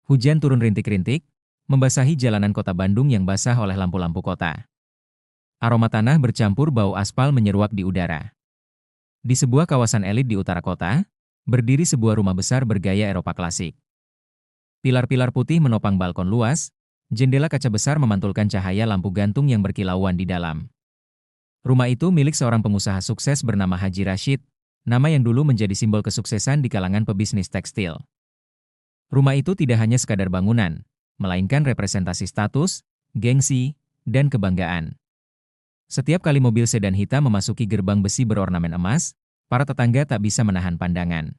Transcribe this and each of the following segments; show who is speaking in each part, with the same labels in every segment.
Speaker 1: Hujan turun rintik-rintik, membasahi jalanan kota Bandung yang basah oleh lampu-lampu kota. Aroma tanah bercampur bau aspal menyeruak di udara. Di sebuah kawasan elit di utara kota, berdiri sebuah rumah besar bergaya Eropa klasik. Pilar-pilar putih menopang balkon luas, jendela kaca besar memantulkan cahaya lampu gantung yang berkilauan di dalam. Rumah itu milik seorang pengusaha sukses bernama Haji Rashid, nama yang dulu menjadi simbol kesuksesan di kalangan pebisnis tekstil. Rumah itu tidak hanya sekadar bangunan, melainkan representasi status, gengsi, dan kebanggaan. Setiap kali mobil sedan hitam memasuki gerbang besi berornamen emas, para tetangga tak bisa menahan pandangan.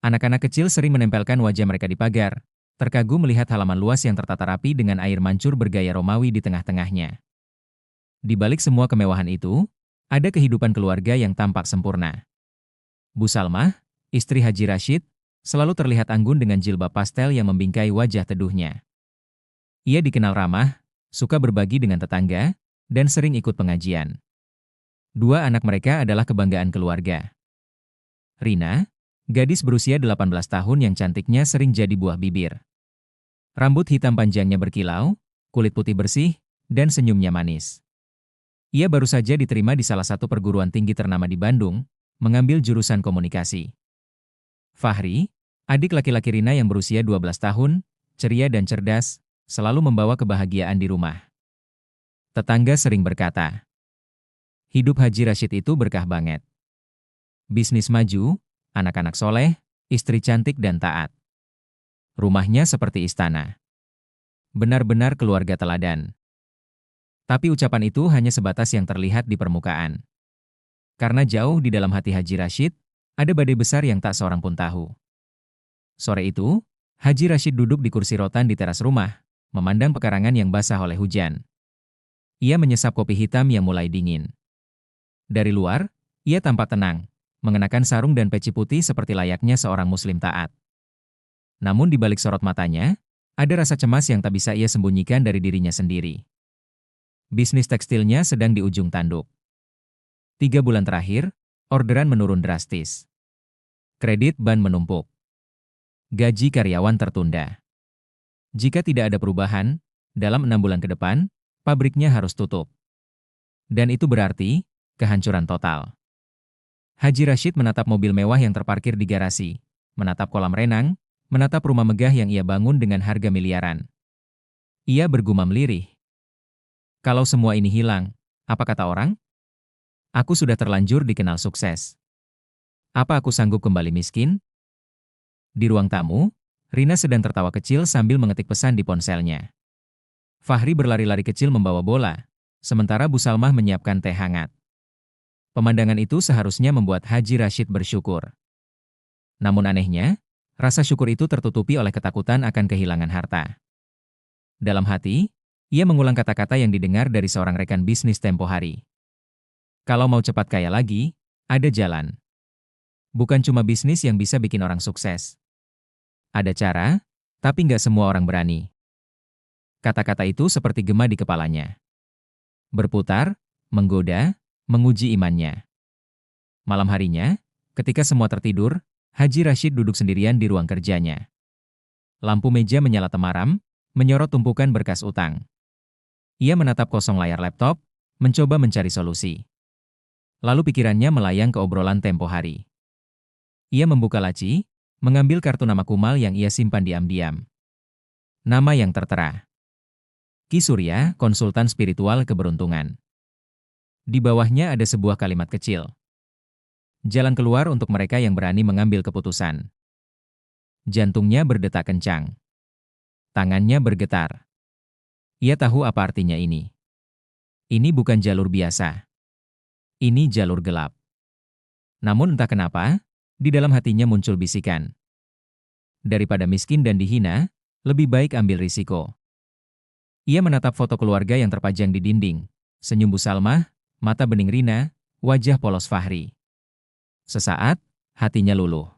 Speaker 1: Anak-anak kecil sering menempelkan wajah mereka di pagar, terkagum melihat halaman luas yang tertata rapi dengan air mancur bergaya Romawi di tengah-tengahnya. Di balik semua kemewahan itu, ada kehidupan keluarga yang tampak sempurna. Bu Salmah, istri Haji Rashid, selalu terlihat anggun dengan jilbab pastel yang membingkai wajah teduhnya. Ia dikenal ramah, suka berbagi dengan tetangga, dan sering ikut pengajian. Dua anak mereka adalah kebanggaan keluarga. Rina, gadis berusia 18 tahun yang cantiknya sering jadi buah bibir. Rambut hitam panjangnya berkilau, kulit putih bersih, dan senyumnya manis. Ia baru saja diterima di salah satu perguruan tinggi ternama di Bandung, mengambil jurusan komunikasi. Fahri, adik laki-laki Rina yang berusia 12 tahun, ceria dan cerdas, selalu membawa kebahagiaan di rumah. Tetangga sering berkata, hidup Haji Rashid itu berkah banget. Bisnis maju, anak-anak soleh, istri cantik dan taat. Rumahnya seperti istana. Benar-benar keluarga teladan. Tapi ucapan itu hanya sebatas yang terlihat di permukaan. Karena jauh di dalam hati Haji Rashid, ada badai besar yang tak seorang pun tahu. Sore itu, Haji Rashid duduk di kursi rotan di teras rumah, memandang pekarangan yang basah oleh hujan. Ia menyesap kopi hitam yang mulai dingin. Dari luar, ia tampak tenang, mengenakan sarung dan peci putih seperti layaknya seorang muslim taat. Namun di balik sorot matanya, ada rasa cemas yang tak bisa ia sembunyikan dari dirinya sendiri. Bisnis tekstilnya sedang di ujung tanduk. 3 bulan terakhir, orderan menurun drastis. Kredit ban menumpuk. Gaji karyawan tertunda. Jika tidak ada perubahan, dalam 6 bulan ke depan, pabriknya harus tutup. Dan itu berarti kehancuran total. Haji Rashid menatap mobil mewah yang terparkir di garasi, menatap kolam renang, menatap rumah megah yang ia bangun dengan harga miliaran. Ia bergumam lirih. Kalau semua ini hilang, apa kata orang? Aku sudah terlanjur dikenal sukses. Apa aku sanggup kembali miskin? Di ruang tamu, Rina sedang tertawa kecil sambil mengetik pesan di ponselnya. Fahri berlari-lari kecil membawa bola, sementara Bu Salmah menyiapkan teh hangat. Pemandangan itu seharusnya membuat Haji Rashid bersyukur. Namun anehnya, rasa syukur itu tertutupi oleh ketakutan akan kehilangan harta. Dalam hati, ia mengulang kata-kata yang didengar dari seorang rekan bisnis tempo hari. Kalau mau cepat kaya lagi, ada jalan. Bukan cuma bisnis yang bisa bikin orang sukses. Ada cara, tapi nggak semua orang berani. Kata-kata itu seperti gema di kepalanya. Berputar, menggoda, menguji imannya. Malam harinya, ketika semua tertidur, Haji Rashid duduk sendirian di ruang kerjanya. Lampu meja menyala temaram, menyorot tumpukan berkas utang. Ia menatap kosong layar laptop, mencoba mencari solusi. Lalu pikirannya melayang ke obrolan tempo hari. Ia membuka laci, mengambil kartu nama kumal yang ia simpan diam-diam. Nama yang tertera. Ki Surya, konsultan spiritual keberuntungan. Di bawahnya ada sebuah kalimat kecil. Jalan keluar untuk mereka yang berani mengambil keputusan. Jantungnya berdetak kencang. Tangannya bergetar. Ia tahu apa artinya ini. Ini bukan jalur biasa. Ini jalur gelap. Namun entah kenapa, di dalam hatinya muncul bisikan. Daripada miskin dan dihina, lebih baik ambil risiko. Ia menatap foto keluarga yang terpajang di dinding, senyum Bu Salmah, mata bening Rina, wajah polos Fahri. Sesaat, hatinya luluh.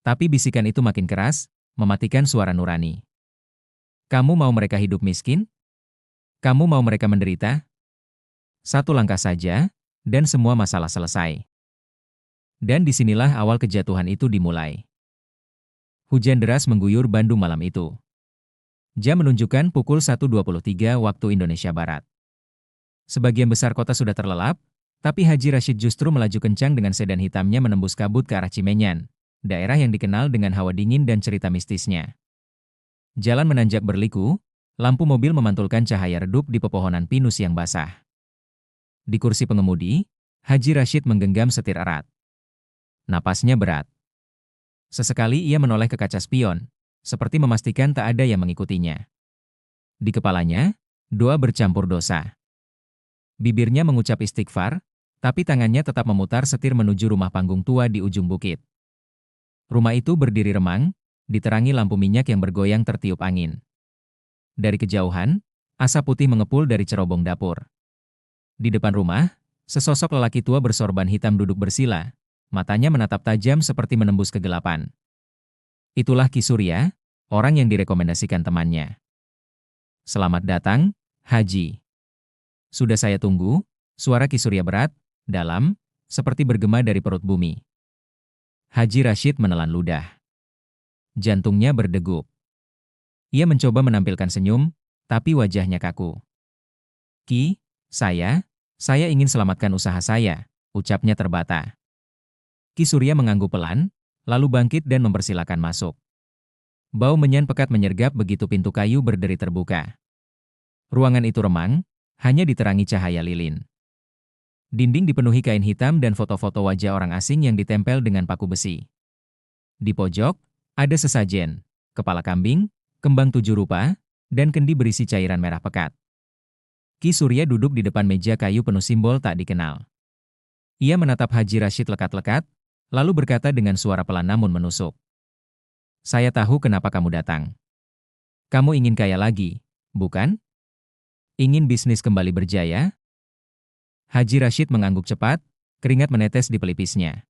Speaker 1: Tapi bisikan itu makin keras, mematikan suara nurani. Kamu mau mereka hidup miskin? Kamu mau mereka menderita? Satu langkah saja, dan semua masalah selesai. Dan disinilah awal kejatuhan itu dimulai. Hujan deras mengguyur Bandung malam itu. Jam menunjukkan pukul 1.23 waktu Indonesia Barat. Sebagian besar kota sudah terlelap, tapi Haji Rashid justru melaju kencang dengan sedan hitamnya menembus kabut ke arah Cimenyan, daerah yang dikenal dengan hawa dingin dan cerita mistisnya. Jalan menanjak berliku, lampu mobil memantulkan cahaya redup di pepohonan pinus yang basah. Di kursi pengemudi, Haji Rashid menggenggam setir erat. Napasnya berat. Sesekali ia menoleh ke kaca spion, seperti memastikan tak ada yang mengikutinya. Di kepalanya, doa bercampur dosa. Bibirnya mengucap istighfar, tapi tangannya tetap memutar setir menuju rumah panggung tua di ujung bukit. Rumah itu berdiri remang, diterangi lampu minyak yang bergoyang tertiup angin. Dari kejauhan, asap putih mengepul dari cerobong dapur. Di depan rumah, sesosok lelaki tua bersorban hitam duduk bersila, matanya menatap tajam seperti menembus kegelapan. Itulah Ki Surya, orang yang direkomendasikan temannya. Selamat datang, Haji. Sudah saya tunggu, suara Ki Surya berat, dalam, seperti bergema dari perut bumi. Haji Rashid menelan ludah. Jantungnya berdegup. Ia mencoba menampilkan senyum, tapi wajahnya kaku. Ki, saya ingin selamatkan usaha saya, ucapnya terbata. Ki Surya mengangguk pelan, lalu bangkit dan mempersilakan masuk. Bau menyan pekat menyergap begitu pintu kayu berderi terbuka. Ruangan itu remang, hanya diterangi cahaya lilin. Dinding dipenuhi kain hitam dan foto-foto wajah orang asing yang ditempel dengan paku besi. Di pojok, ada sesajen, kepala kambing, kembang 7 rupa, dan kendi berisi cairan merah pekat. Ki Surya duduk di depan meja kayu penuh simbol tak dikenal. Ia menatap Haji Rashid lekat-lekat, lalu berkata dengan suara pelan namun menusuk. Saya tahu kenapa kamu datang. Kamu ingin kaya lagi, bukan? Ingin bisnis kembali berjaya? Haji Rashid mengangguk cepat, keringat menetes di pelipisnya.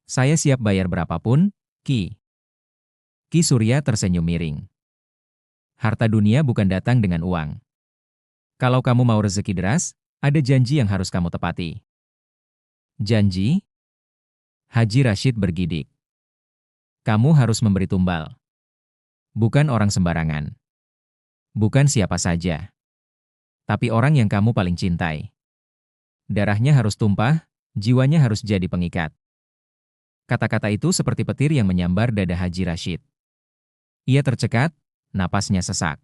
Speaker 1: Saya siap bayar berapapun, Ki. Ki Surya tersenyum miring. Harta dunia bukan datang dengan uang. Kalau kamu mau rezeki deras, ada janji yang harus kamu tepati. Janji? Haji Rashid bergidik. Kamu harus memberi tumbal. Bukan orang sembarangan. Bukan siapa saja. Tapi orang yang kamu paling cintai. Darahnya harus tumpah, jiwanya harus jadi pengikat. Kata-kata itu seperti petir yang menyambar dada Haji Rashid. Ia tercekat, napasnya sesak.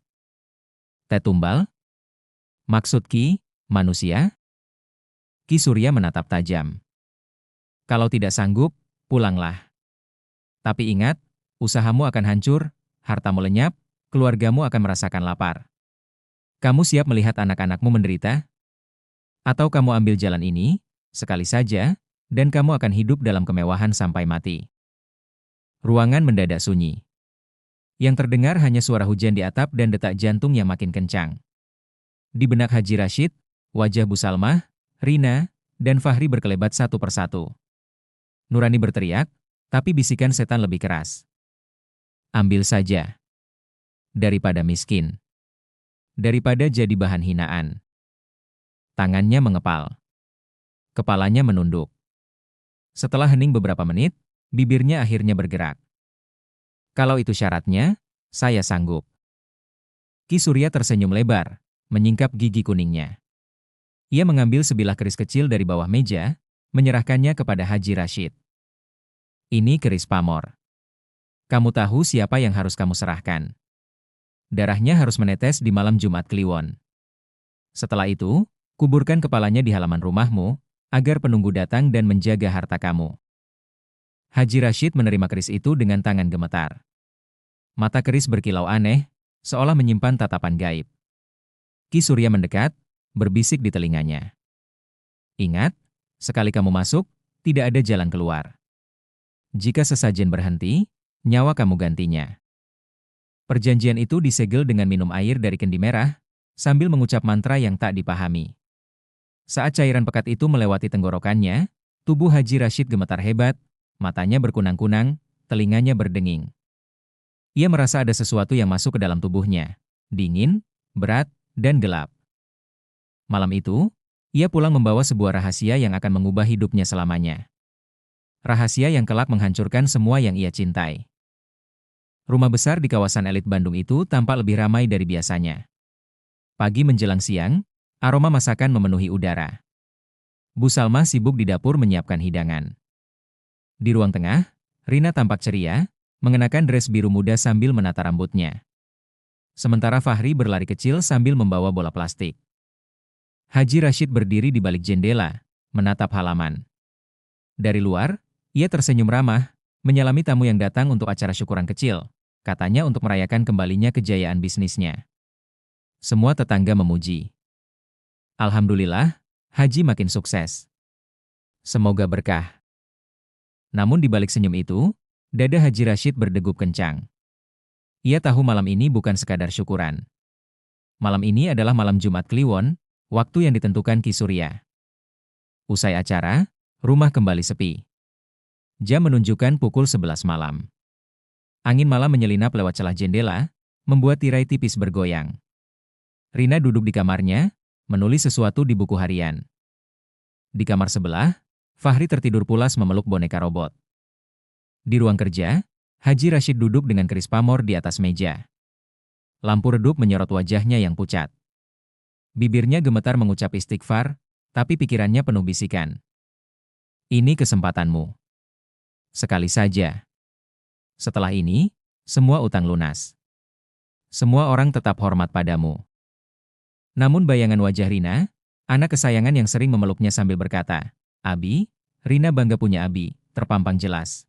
Speaker 1: Teh tumbal? Maksud Ki, manusia? Ki Surya menatap tajam. Kalau tidak sanggup, pulanglah. Tapi ingat, usahamu akan hancur, hartamu lenyap, keluargamu akan merasakan lapar. Kamu siap melihat anak-anakmu menderita? Atau kamu ambil jalan ini, sekali saja, dan kamu akan hidup dalam kemewahan sampai mati. Ruangan mendadak sunyi. Yang terdengar hanya suara hujan di atap dan detak jantung yang makin kencang. Di benak Haji Rashid, wajah Bu Salmah, Rina, dan Fahri berkelebat satu persatu. Nurani berteriak, tapi bisikan setan lebih keras. Ambil saja. Daripada miskin. Daripada jadi bahan hinaan. Tangannya mengepal. Kepalanya menunduk. Setelah hening beberapa menit, bibirnya akhirnya bergerak. Kalau itu syaratnya, saya sanggup. Ki Surya tersenyum lebar, menyingkap gigi kuningnya. Ia mengambil sebilah keris kecil dari bawah meja, menyerahkannya kepada Haji Rashid. Ini keris pamor. Kamu tahu siapa yang harus kamu serahkan. Darahnya harus menetes di malam Jumat Kliwon. Setelah itu, kuburkan kepalanya di halaman rumahmu, agar penunggu datang dan menjaga harta kamu. Haji Rashid menerima keris itu dengan tangan gemetar. Mata keris berkilau aneh, seolah menyimpan tatapan gaib. Ki Surya mendekat, berbisik di telinganya. Ingat, sekali kamu masuk, tidak ada jalan keluar. Jika sesajen berhenti, nyawa kamu gantinya. Perjanjian itu disegel dengan minum air dari kendi merah, sambil mengucap mantra yang tak dipahami. Saat cairan pekat itu melewati tenggorokannya, tubuh Haji Rashid gemetar hebat, matanya berkunang-kunang, telinganya berdenging. Ia merasa ada sesuatu yang masuk ke dalam tubuhnya, dingin, berat, dan gelap. Malam itu, ia pulang membawa sebuah rahasia yang akan mengubah hidupnya selamanya. Rahasia yang kelak menghancurkan semua yang ia cintai. Rumah besar di kawasan elit Bandung itu tampak lebih ramai dari biasanya. Pagi menjelang siang, aroma masakan memenuhi udara. Bu Salma sibuk di dapur menyiapkan hidangan. Di ruang tengah, Rina tampak ceria, mengenakan dress biru muda sambil menata rambutnya. Sementara Fahri berlari kecil sambil membawa bola plastik. Haji Rashid berdiri di balik jendela, menatap halaman. Dari luar, ia tersenyum ramah, menyalami tamu yang datang untuk acara syukuran kecil, katanya untuk merayakan kembalinya kejayaan bisnisnya. Semua tetangga memuji. Alhamdulillah, Haji makin sukses. Semoga berkah. Namun di balik senyum itu, dada Haji Rashid berdegup kencang. Ia tahu malam ini bukan sekadar syukuran. Malam ini adalah malam Jumat Kliwon, waktu yang ditentukan Ki Surya. Usai acara, rumah kembali sepi. Jam menunjukkan pukul 11 malam. Angin malam menyelinap lewat celah jendela, membuat tirai tipis bergoyang. Rina duduk di kamarnya, menulis sesuatu di buku harian. Di kamar sebelah, Fahri tertidur pulas memeluk boneka robot. Di ruang kerja, Haji Rashid duduk dengan keris pamor di atas meja. Lampu redup menyorot wajahnya yang pucat. Bibirnya gemetar mengucap istighfar, tapi pikirannya penuh bisikan. Ini kesempatanmu. Sekali saja. Setelah ini, semua utang lunas. Semua orang tetap hormat padamu. Namun bayangan wajah Rina, anak kesayangan yang sering memeluknya sambil berkata, "Abi, Rina bangga punya Abi," terpampang jelas.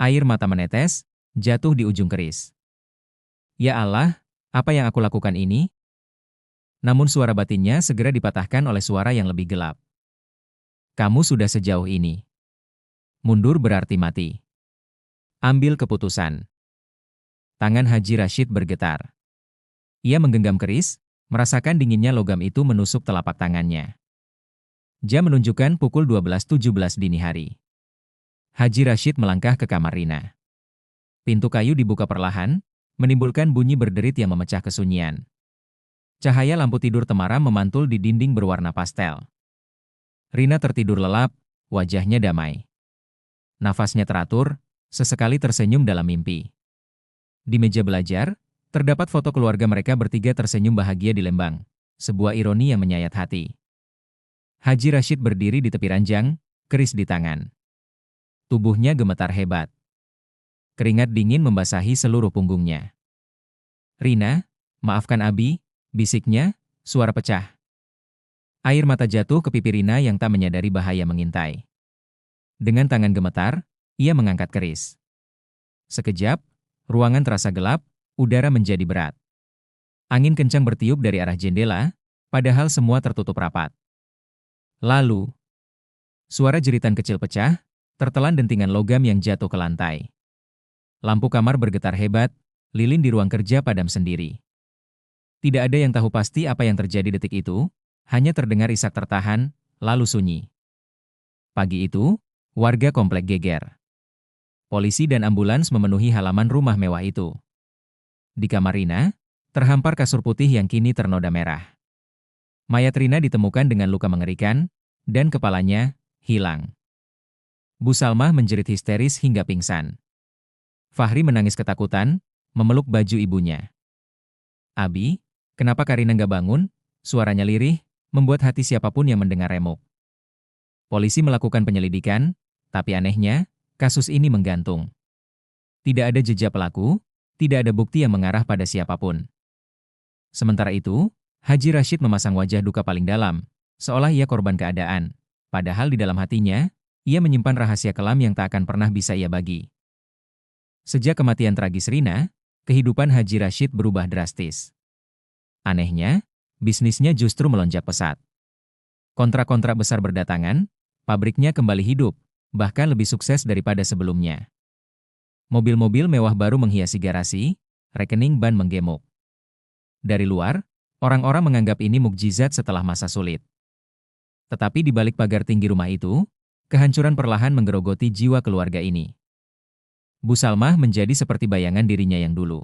Speaker 1: Air mata menetes, jatuh di ujung keris. Ya Allah, apa yang aku lakukan ini? Namun suara batinnya segera dipatahkan oleh suara yang lebih gelap. Kamu sudah sejauh ini. Mundur berarti mati. Ambil keputusan. Tangan Haji Rashid bergetar. Ia menggenggam keris, merasakan dinginnya logam itu menusuk telapak tangannya. Jam menunjukkan pukul 12.17 dini hari. Haji Rashid melangkah ke kamar Rina. Pintu kayu dibuka perlahan, menimbulkan bunyi berderit yang memecah kesunyian. Cahaya lampu tidur temaram memantul di dinding berwarna pastel. Rina tertidur lelap, wajahnya damai. Nafasnya teratur, sesekali tersenyum dalam mimpi. Di meja belajar, terdapat foto keluarga mereka bertiga tersenyum bahagia di Lembang, sebuah ironi yang menyayat hati. Haji Rashid berdiri di tepi ranjang, keris di tangan. Tubuhnya gemetar hebat. Keringat dingin membasahi seluruh punggungnya. Rina, maafkan Abi, bisiknya, suara pecah. Air mata jatuh ke pipi Rina yang tak menyadari bahaya mengintai. Dengan tangan gemetar, ia mengangkat keris. Sekejap, ruangan terasa gelap, udara menjadi berat. Angin kencang bertiup dari arah jendela, padahal semua tertutup rapat. Lalu, suara jeritan kecil pecah, tertelan dentingan logam yang jatuh ke lantai. Lampu kamar bergetar hebat, lilin di ruang kerja padam sendiri. Tidak ada yang tahu pasti apa yang terjadi detik itu, hanya terdengar isak tertahan, lalu sunyi. Pagi itu, warga komplek geger. Polisi dan ambulans memenuhi halaman rumah mewah itu. Di kamar Rina, terhampar kasur putih yang kini ternoda merah. Mayat Rina ditemukan dengan luka mengerikan, dan kepalanya hilang. Bu Salma menjerit histeris hingga pingsan. Fahri menangis ketakutan, memeluk baju ibunya. Abi, kenapa Karina nggak bangun? Suaranya lirih, membuat hati siapapun yang mendengar remuk. Polisi melakukan penyelidikan, tapi anehnya, kasus ini menggantung. Tidak ada jejak pelaku, tidak ada bukti yang mengarah pada siapapun. Sementara itu, Haji Rashid memasang wajah duka paling dalam, seolah ia korban keadaan. Padahal di dalam hatinya, ia menyimpan rahasia kelam yang tak akan pernah bisa ia bagi. Sejak kematian tragis Rina, kehidupan Haji Rashid berubah drastis. Anehnya, bisnisnya justru melonjak pesat. Kontrak-kontrak besar berdatangan, pabriknya kembali hidup, bahkan lebih sukses daripada sebelumnya. Mobil-mobil mewah baru menghiasi garasi, rekening ban menggemuk. Dari luar, orang-orang menganggap ini mukjizat setelah masa sulit. Tetapi di balik pagar tinggi rumah itu, kehancuran perlahan menggerogoti jiwa keluarga ini. Bu Salmah menjadi seperti bayangan dirinya yang dulu.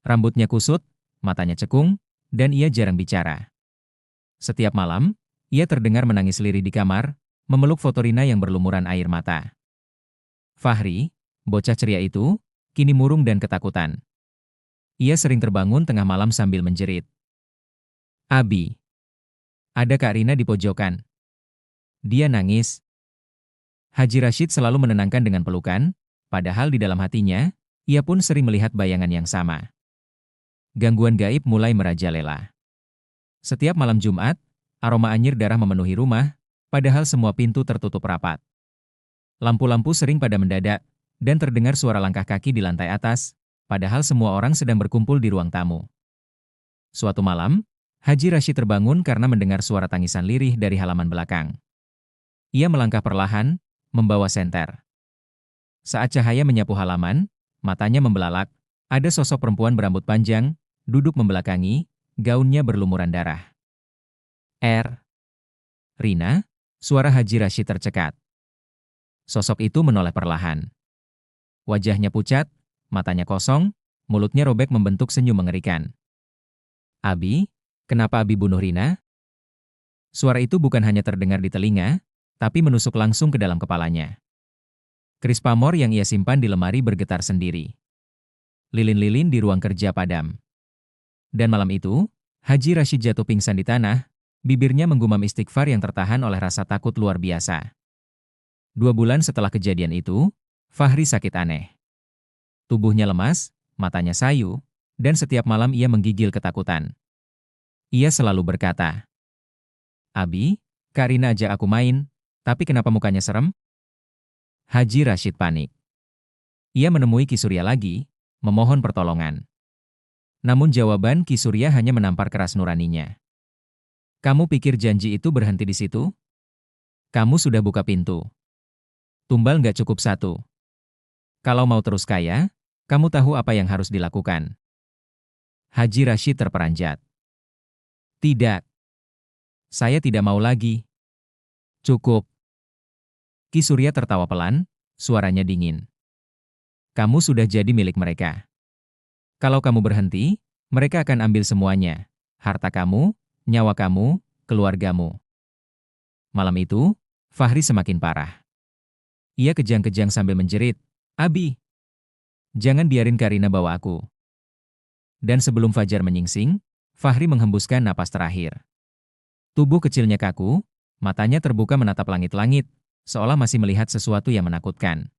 Speaker 1: Rambutnya kusut, matanya cekung, dan ia jarang bicara. Setiap malam, ia terdengar menangis lirih di kamar, memeluk foto Rina yang berlumuran air mata. Fahri, bocah ceria itu, kini murung dan ketakutan. Ia sering terbangun tengah malam sambil menjerit. Abi. Ada Kak Rina di pojokan. Dia nangis. Haji Rashid selalu menenangkan dengan pelukan, padahal di dalam hatinya, ia pun sering melihat bayangan yang sama. Gangguan gaib mulai merajalela. Setiap malam Jumat, aroma anyir darah memenuhi rumah, padahal semua pintu tertutup rapat. Lampu-lampu sering pada mendadak, dan terdengar suara langkah kaki di lantai atas, padahal semua orang sedang berkumpul di ruang tamu. Suatu malam, Haji Rashid terbangun karena mendengar suara tangisan lirih dari halaman belakang. Ia melangkah perlahan, membawa senter. Saat cahaya menyapu halaman, matanya membelalak, ada sosok perempuan berambut panjang, duduk membelakangi, gaunnya berlumuran darah. Rina, suara Haji Rashid tercekat. Sosok itu menoleh perlahan. Wajahnya pucat, matanya kosong, mulutnya robek membentuk senyum mengerikan. Abi, kenapa Abi bunuh Rina? Suara itu bukan hanya terdengar di telinga, tapi menusuk langsung ke dalam kepalanya. Keris pamor yang ia simpan di lemari bergetar sendiri. Lilin-lilin di ruang kerja padam. Dan malam itu, Haji Rashid jatuh pingsan di tanah, bibirnya menggumam istighfar yang tertahan oleh rasa takut luar biasa. 2 bulan setelah kejadian itu, Fahri sakit aneh. Tubuhnya lemas, matanya sayu, dan setiap malam ia menggigil ketakutan. Ia selalu berkata, Abi, Kak Rina ajak aku main, tapi kenapa mukanya serem? Haji Rashid panik. Ia menemui Ki Surya lagi, memohon pertolongan. Namun jawaban Ki Surya hanya menampar keras nuraninya. Kamu pikir janji itu berhenti di situ? Kamu sudah buka pintu. Tumbal nggak cukup 1. Kalau mau terus kaya, kamu tahu apa yang harus dilakukan. Haji Rashid terperanjat. Tidak. Saya tidak mau lagi. Cukup. Ki Surya tertawa pelan, suaranya dingin. Kamu sudah jadi milik mereka. Kalau kamu berhenti, mereka akan ambil semuanya. Harta kamu, nyawa kamu, keluargamu. Malam itu, Fahri semakin parah. Ia kejang-kejang sambil menjerit, Abi, jangan biarin Karina bawa aku. Dan sebelum fajar menyingsing, Fahri menghembuskan napas terakhir. Tubuh kecilnya kaku, matanya terbuka menatap langit-langit, seolah masih melihat sesuatu yang menakutkan.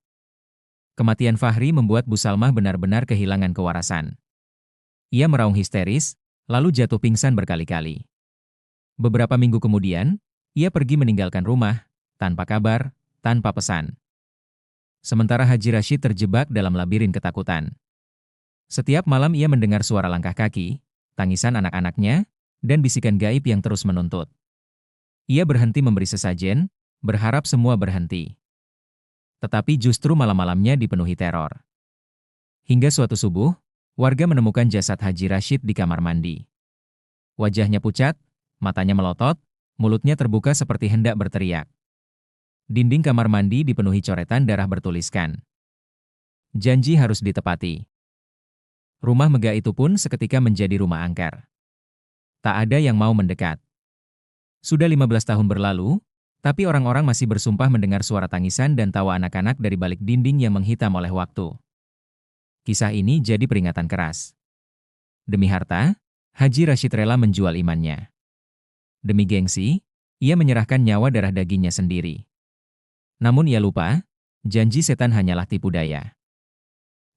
Speaker 1: Kematian Fahri membuat Bu Salmah benar-benar kehilangan kewarasan. Ia meraung histeris, lalu jatuh pingsan berkali-kali. Beberapa minggu kemudian, ia pergi meninggalkan rumah, tanpa kabar, tanpa pesan. Sementara Haji Rashid terjebak dalam labirin ketakutan. Setiap malam ia mendengar suara langkah kaki, tangisan anak-anaknya, dan bisikan gaib yang terus menuntut. Ia berhenti memberi sesajen, berharap semua berhenti. Tetapi justru malam-malamnya dipenuhi teror. Hingga suatu subuh, warga menemukan jasad Haji Rashid di kamar mandi. Wajahnya pucat, matanya melotot, mulutnya terbuka seperti hendak berteriak. Dinding kamar mandi dipenuhi coretan darah bertuliskan, janji harus ditepati. Rumah megah itu pun seketika menjadi rumah angker. Tak ada yang mau mendekat. Sudah 15 tahun berlalu, tapi orang-orang masih bersumpah mendengar suara tangisan dan tawa anak-anak dari balik dinding yang menghitam oleh waktu. Kisah ini jadi peringatan keras. Demi harta, Haji Rashid rela menjual imannya. Demi gengsi, ia menyerahkan nyawa darah dagingnya sendiri. Namun ia lupa, janji setan hanyalah tipu daya.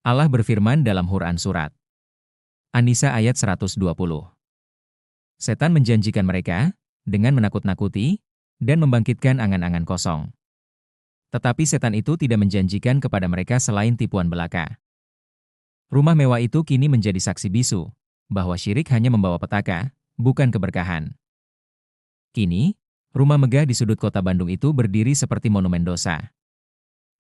Speaker 1: Allah berfirman dalam Quran Surat An-Nisa ayat 120. Setan menjanjikan mereka, dengan menakut-nakuti, dan membangkitkan angan-angan kosong. Tetapi setan itu tidak menjanjikan kepada mereka selain tipuan belaka. Rumah mewah itu kini menjadi saksi bisu, bahwa syirik hanya membawa petaka, bukan keberkahan. Kini, rumah megah di sudut kota Bandung itu berdiri seperti monumen dosa.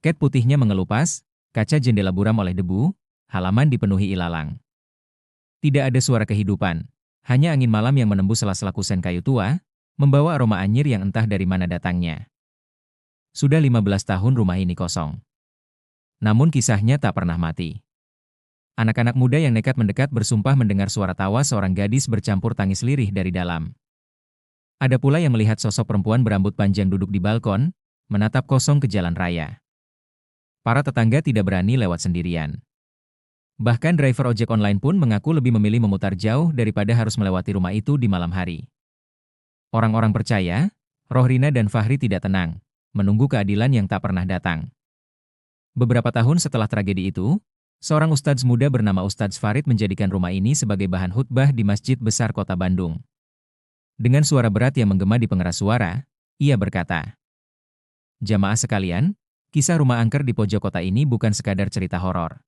Speaker 1: Ket putihnya mengelupas, kaca jendela buram oleh debu, halaman dipenuhi ilalang. Tidak ada suara kehidupan, hanya angin malam yang menembus sela-sela kusen kayu tua, membawa aroma anyir yang entah dari mana datangnya. Sudah 15 tahun rumah ini kosong. Namun kisahnya tak pernah mati. Anak-anak muda yang nekat mendekat bersumpah mendengar suara tawa seorang gadis bercampur tangis lirih dari dalam. Ada pula yang melihat sosok perempuan berambut panjang duduk di balkon, menatap kosong ke jalan raya. Para tetangga tidak berani lewat sendirian. Bahkan driver ojek online pun mengaku lebih memilih memutar jauh daripada harus melewati rumah itu di malam hari. Orang-orang percaya, Rohrina dan Fahri tidak tenang, menunggu keadilan yang tak pernah datang. Beberapa tahun setelah tragedi itu, seorang ustadz muda bernama Ustadz Farid menjadikan rumah ini sebagai bahan khutbah di Masjid Besar Kota Bandung. Dengan suara berat yang menggema di pengeras suara, ia berkata, "Jamaah sekalian, kisah rumah angker di pojok kota ini bukan sekadar cerita horor.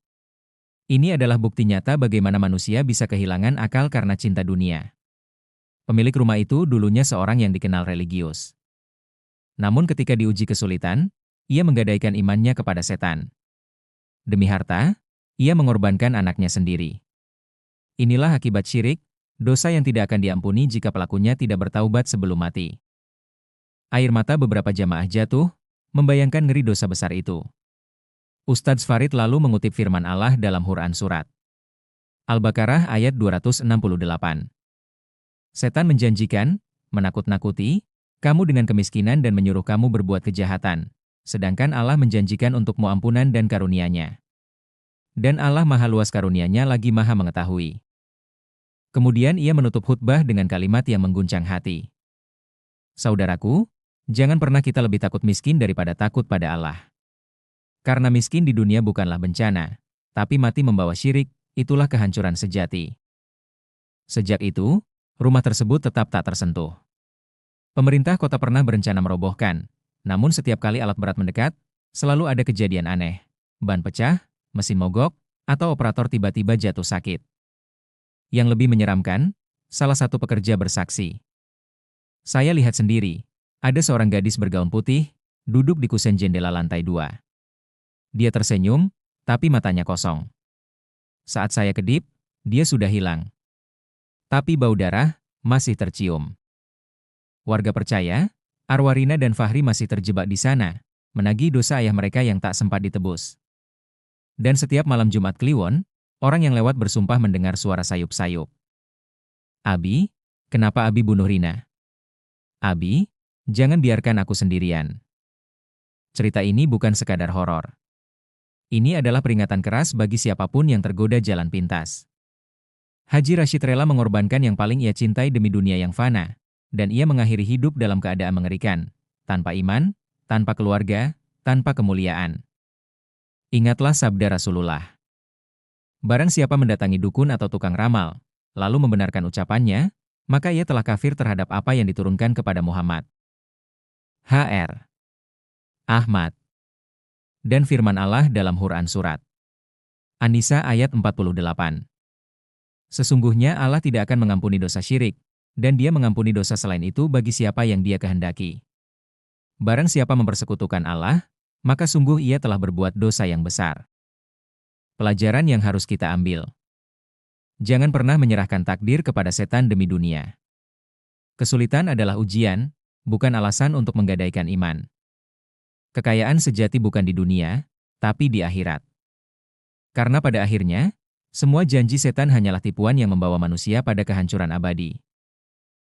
Speaker 1: Ini adalah bukti nyata bagaimana manusia bisa kehilangan akal karena cinta dunia." Pemilik rumah itu dulunya seorang yang dikenal religius. Namun ketika diuji kesulitan, ia menggadaikan imannya kepada setan. Demi harta, ia mengorbankan anaknya sendiri. Inilah akibat syirik, dosa yang tidak akan diampuni jika pelakunya tidak bertaubat sebelum mati. Air mata beberapa jamaah jatuh, membayangkan ngeri dosa besar itu. Ustadz Farid lalu mengutip firman Allah dalam Quran Surat Al-Baqarah ayat 268. Setan menjanjikan, menakut-nakuti, kamu dengan kemiskinan dan menyuruh kamu berbuat kejahatan, sedangkan Allah menjanjikan untukmu ampunan dan karunia-Nya. Dan Allah maha luas karunia-Nya lagi maha mengetahui. Kemudian ia menutup khutbah dengan kalimat yang mengguncang hati. Saudaraku, jangan pernah kita lebih takut miskin daripada takut pada Allah. Karena miskin di dunia bukanlah bencana, tapi mati membawa syirik, itulah kehancuran sejati. Sejak itu, rumah tersebut tetap tak tersentuh. Pemerintah kota pernah berencana merobohkan, namun setiap kali alat berat mendekat, selalu ada kejadian aneh. Ban pecah, mesin mogok, atau operator tiba-tiba jatuh sakit. Yang lebih menyeramkan, salah satu pekerja bersaksi. Saya lihat sendiri, ada seorang gadis bergaun putih, duduk di kusen jendela lantai 2. Dia tersenyum, tapi matanya kosong. Saat saya kedip, dia sudah hilang. Tapi bau darah masih tercium. Warga percaya, arwah Rina dan Fahri masih terjebak di sana, menagih dosa ayah mereka yang tak sempat ditebus. Dan setiap malam Jumat Kliwon, orang yang lewat bersumpah mendengar suara sayup-sayup. "Abi, kenapa Abi bunuh Rina? Abi, jangan biarkan aku sendirian." Cerita ini bukan sekadar horor. Ini adalah peringatan keras bagi siapapun yang tergoda jalan pintas. Haji Rashid rela mengorbankan yang paling ia cintai demi dunia yang fana, dan ia mengakhiri hidup dalam keadaan mengerikan, tanpa iman, tanpa keluarga, tanpa kemuliaan. Ingatlah sabda Rasulullah. Barang siapa mendatangi dukun atau tukang ramal, lalu membenarkan ucapannya, maka ia telah kafir terhadap apa yang diturunkan kepada Muhammad. H.R. Ahmad. Dan firman Allah dalam Quran Surat An-Nisa ayat 48. Sesungguhnya Allah tidak akan mengampuni dosa syirik, dan Dia mengampuni dosa selain itu bagi siapa yang Dia kehendaki. Barang siapa mempersekutukan Allah, maka sungguh ia telah berbuat dosa yang besar. Pelajaran yang harus kita ambil. Jangan pernah menyerahkan takdir kepada setan demi dunia. Kesulitan adalah ujian, bukan alasan untuk menggadaikan iman. Kekayaan sejati bukan di dunia, tapi di akhirat. Karena pada akhirnya, semua janji setan hanyalah tipuan yang membawa manusia pada kehancuran abadi.